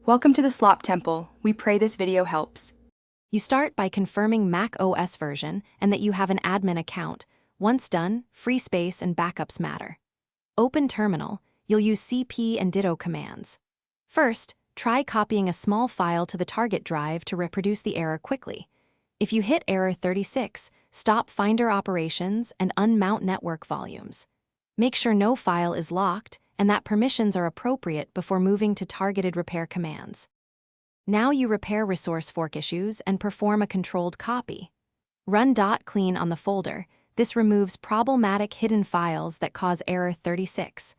Welcome to the Slop Temple. We pray this video helps. You start by confirming macOS version and that you have an admin account. Once done, free space and backups matter. Open Terminal. You'll use cp and ditto commands. First, try copying a small file to the target drive to reproduce the error quickly. If you hit error 36, stop Finder operations and unmount network volumes. Make sure no file is locked and that permissions are appropriate before moving to targeted repair commands. Now you repair resource fork issues and perform a controlled copy. Run .clean on the folder. This removes problematic hidden files that cause error 36.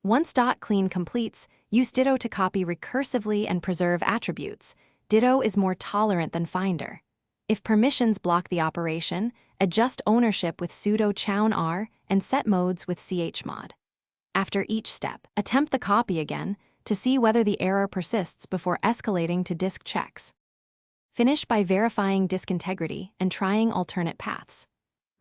Once .clean completes, use ditto to copy recursively and preserve attributes. Ditto is more tolerant than Finder. If permissions block the operation, adjust ownership with sudo chown-r and set modes with chmod. After each step, attempt the copy again to see whether the error persists before escalating to disk checks. Finish by verifying disk integrity and trying alternate paths.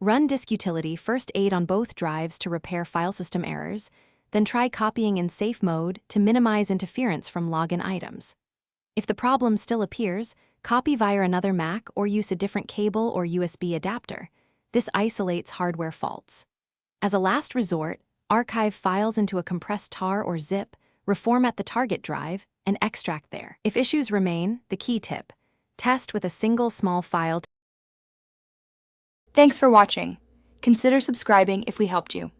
Run disk utility first aid on both drives to repair file system errors, then try copying in safe mode to minimize interference from login items. If the problem still appears, copy via another Mac or use a different cable or USB adapter. This isolates hardware faults. As a last resort, archive files into a compressed tar or zip, reformat the target drive, and extract there. If issues remain, the key tip: test with a single small file. Thanks for watching. Consider subscribing if we helped you.